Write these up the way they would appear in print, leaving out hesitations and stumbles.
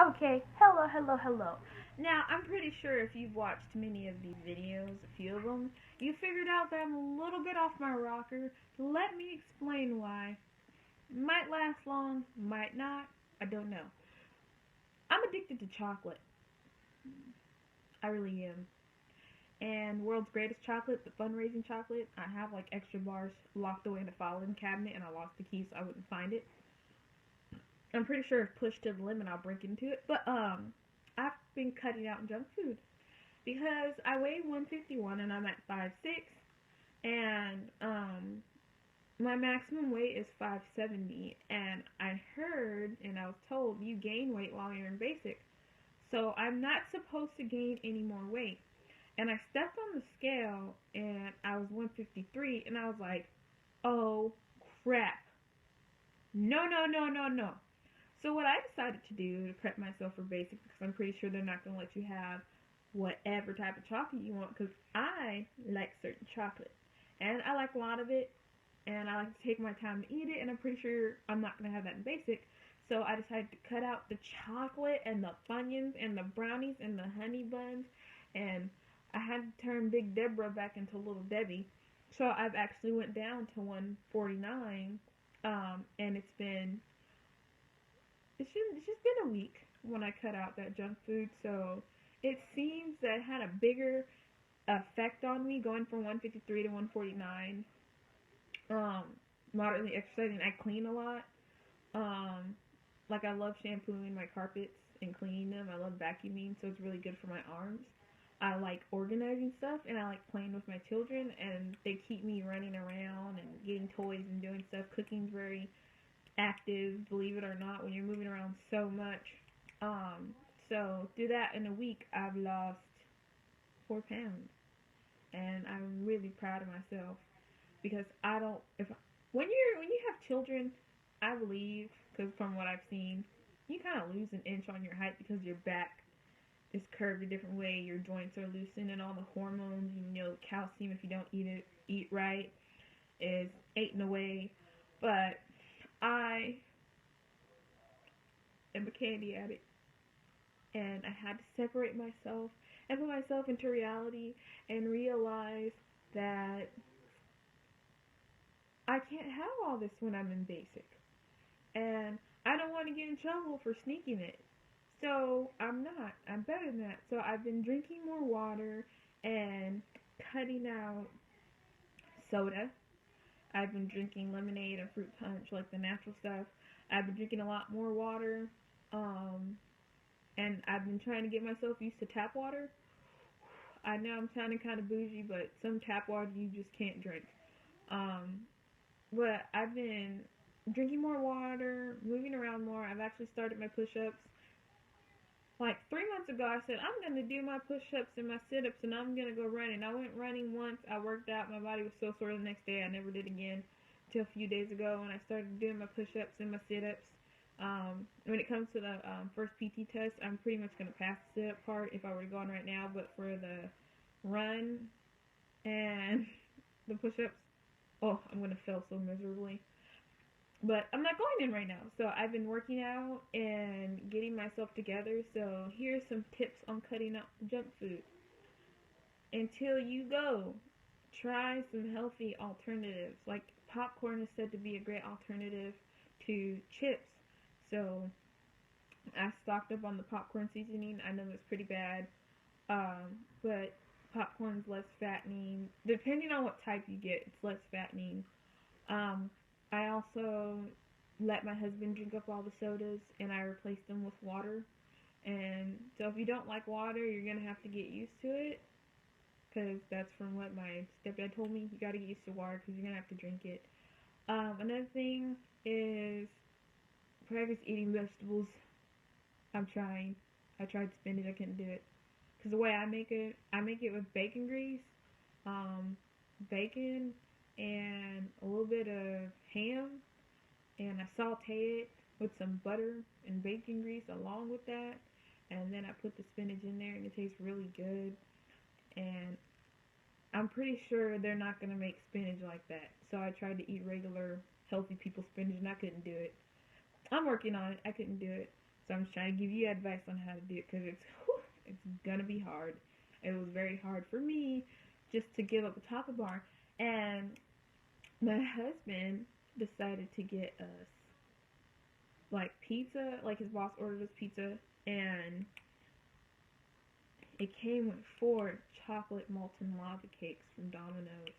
Okay, hello. Now, I'm pretty sure if you've watched many of these videos, a few of them, you figured out that I'm a little bit off my rocker. Let me explain why. Might last long, might not, I don't know. I'm addicted to chocolate. I really am. And World's Greatest Chocolate, the fundraising chocolate, I have like extra bars locked away in the filing cabinet and I lost the key so I wouldn't find it. I'm pretty sure if pushed to the limit I'll break into it. But I've been cutting out junk food because I weigh 151 and I'm at 5'6", and my maximum weight is 570, and I heard and I was told you gain weight while you're in basic. So I'm not supposed to gain any more weight. And I stepped on the scale and I was 153 and I was like, "Oh crap. No. So what I decided to do to prep myself for basic, because I'm pretty sure they're not going to let you have whatever type of chocolate you want, because I like certain chocolate. And I like a lot of it, and I like to take my time to eat it, and I'm pretty sure I'm not going to have that in basic. So I decided to cut out the chocolate and the Funyuns and the brownies and the honey buns, and I had to turn Big Deborah back into Little Debbie. So I've actually went down to 149, and it's just been a week when I cut out that junk food, so it seems that it had a bigger effect on me going from 153 to 149. Um, Moderately exercising, I clean a lot. Um, like I love shampooing my carpets and cleaning them. I love vacuuming, so it's really good for my arms. I like organizing stuff, and I like playing with my children, and they keep me running around and getting toys and doing stuff. Cooking's very active, believe it or not, when you're moving around so much. So through that in a week, I've lost 4 pounds, and I'm really proud of myself because I don't. If when you have children, I believe, because from what I've seen, you kind of lose an inch on your height because your back is curved a different way, your joints are loosened, and all the hormones, calcium, if you don't eat right, is eaten away. But I am a candy addict, and I had to separate myself and put myself into reality and realize that I can't have all this when I'm in basic. And I don't want to get in trouble for sneaking it. So I'm not. I'm better than that. So I've been drinking more water and cutting out soda. I've been drinking lemonade and fruit punch, like the natural stuff. I've been drinking a lot more water. Um, and I've been trying to get myself used to tap water. I know I'm sounding kind of bougie, but some tap water you just can't drink. Um, but I've been drinking more water, moving around more. I've actually started my push-ups. Like 3 months ago, I said I'm gonna do my push-ups and my sit-ups, and I'm gonna go running. I went running once. I worked out. My body was so sore the next day. I never did again until a few days ago when I started doing my push-ups and my sit-ups. When it comes to the first PT test, I'm pretty much gonna pass the sit-up part if I were to go on right now. But for the run and the push-ups, oh, I'm gonna fail so miserably. But I'm not going in right now. So I've been working out and getting myself together. So here's some tips on cutting out junk food. Until you go, try some healthy alternatives. Like popcorn is said to be a great alternative to chips. So I stocked up on the popcorn seasoning. I know it's pretty bad, but popcorn's less fattening. Depending on what type you get, it's less fattening. Um, I also let my husband drink up all the sodas, and I replaced them with water. And so if you don't like water, you're gonna have to get used to it, because that's from what my stepdad told me. You gotta get used to water because you're gonna have to drink it. Another thing is practice eating vegetables. I'm trying. I tried spinach. I couldn't do it because the way I make it with bacon grease, um, bacon, and a little bit of ham, and I saute it with some butter and bacon grease along with that, and then I put the spinach in there, and it tastes really good. And I'm pretty sure they're not gonna make spinach like that. So I tried to eat regular healthy people spinach, and I couldn't do it. I'm working on it. I couldn't do it. So I'm just trying to give you advice on how to do it, because it's gonna be hard. It was very hard for me just to give up the chocolate bar. And my husband decided to get us like pizza. Like, his boss ordered us pizza, and it came with 4 chocolate molten lava cakes from Domino's,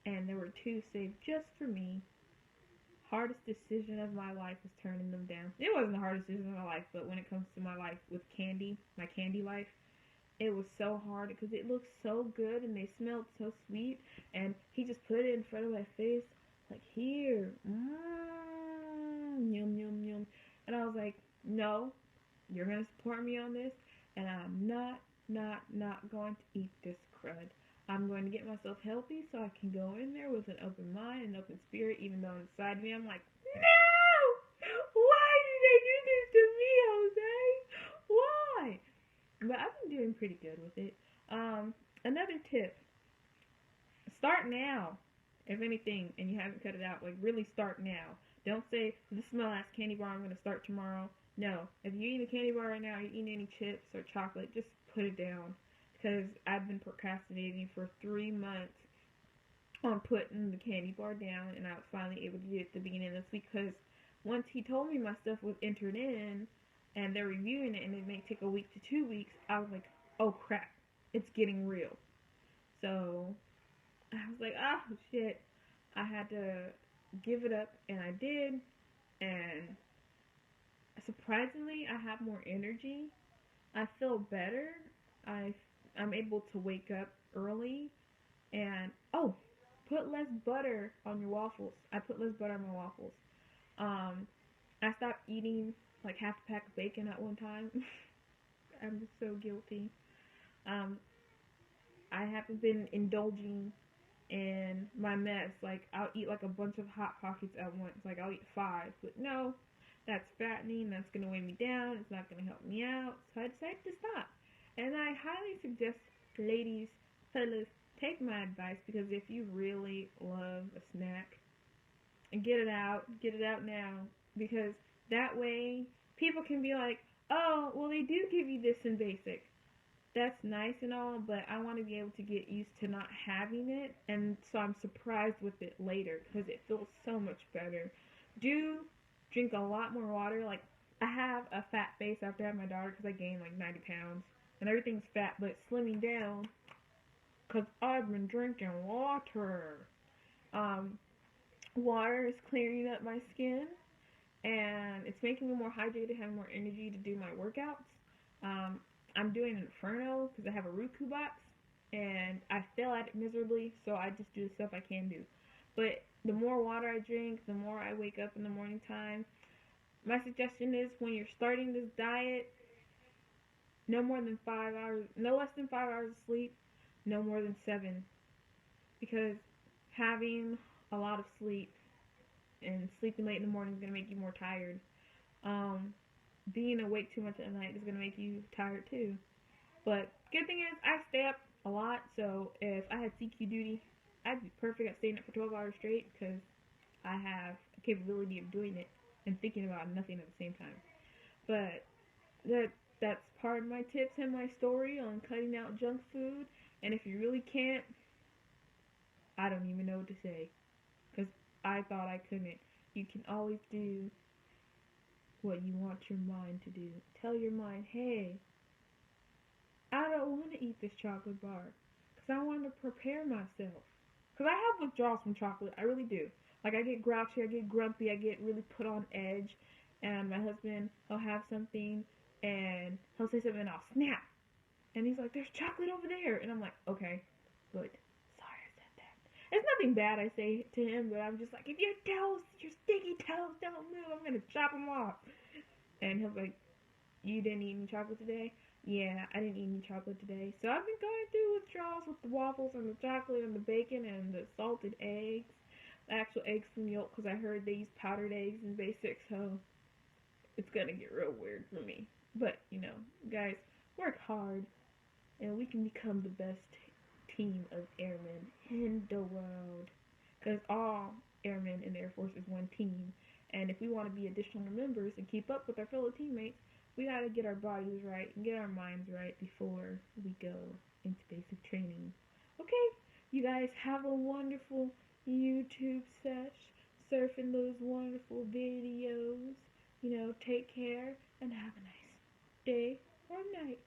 and there were 2 saved just for me. Hardest decision of my life was turning them down. It wasn't the hardest decision of my life, but when it comes to my life with candy, my candy life, it was so hard because it looked so good and they smelled so sweet, and he just put it in front of my face, like, here, yum, yum, yum. And I was like, no, you're going to support me on this, and I'm not going to eat this crud. I'm going to get myself healthy so I can go in there with an open mind and open spirit, even though inside me I'm like, no! Why did they do this to me, Jose? Why? But I've been doing pretty good with it. Another tip, start now. If anything, and you haven't cut it out, like, really start now. Don't say, this is my last candy bar, I'm going to start tomorrow. No, if you're eating a candy bar right now, you're eating any chips or chocolate, just put it down. Because I've been procrastinating for 3 months on putting the candy bar down, and I was finally able to do it at the beginning of this week, because once he told me my stuff was entered in, and they're reviewing it, and it may take a week to 2 weeks, I was like, oh crap, it's getting real. So, I was like, oh shit, I had to give it up, and I did, and surprisingly, I have more energy. I feel better. I'm able to wake up early, and put less butter on your waffles. I put less butter on my waffles. I stopped eating like half a pack of bacon at one time. I'm just so guilty. I haven't been indulging in my mess. Like, I'll eat like a bunch of Hot Pockets at once. Like, I'll eat 5, but no, that's fattening. That's gonna weigh me down. It's not gonna help me out. So I decided to stop. And I highly suggest, ladies, fellas, take my advice, because if you really love a snack, get it out now, because that way people can be like, oh, well, they do give you this in basic. That's nice and all, but I want to be able to get used to not having it, and so I'm surprised with it later, because it feels so much better. Do drink a lot more water. Like, I have a fat face after I had my daughter, because I gained like 90 pounds. And everything's fat, but it's slimming down because I've been drinking water. Water is clearing up my skin, and it's making me more hydrated, have more energy to do my workouts. I'm doing an Inferno because I have a Roku box, and I fail at it miserably, so I just do the stuff I can do. But the more water I drink, the more I wake up in the morning time. My suggestion is, when you're starting this diet, no more than 5 hours, no less than 5 hours of sleep, no more than 7. Because having a lot of sleep and sleeping late in the morning is going to make you more tired. Being awake too much at night is going to make you tired too. But good thing is, I stay up a lot, so if I had CQ duty, I'd be perfect at staying up for 12 hours straight, because I have a capability of doing it and thinking about nothing at the same time. But that's part of my tips and my story on cutting out junk food. And if you really can't, I don't even know what to say, because I thought I couldn't. You can always do what you want your mind to do. Tell your mind, hey, I don't want to eat this chocolate bar, because I want to prepare myself. Because I have withdrawals from chocolate, I really do. Like, I get grouchy, I get grumpy, I get really put on edge, and my husband will have something, and he'll say something, and I'll snap. And he's like, there's chocolate over there. And I'm like, okay, good. Sorry I said that. It's nothing bad I say to him, but I'm just like, if your toes, your sticky toes don't move, I'm going to chop them off. And he'll be like, you didn't eat any chocolate today? Yeah, I didn't eat any chocolate today. So I've been going through withdrawals with the waffles and the chocolate and the bacon and the salted eggs. The actual eggs from Yolk, because I heard they use powdered eggs in basic, so it's going to get real weird for me. But, you know, guys, work hard, and we can become the best team of airmen in the world. Because all airmen in the Air Force is one team, And if we want to be additional members and keep up with our fellow teammates, we got to get our bodies right and get our minds right before we go into basic training. Okay, you guys have a wonderful YouTube sesh, surfing those wonderful videos. Take care and have a nice day or night.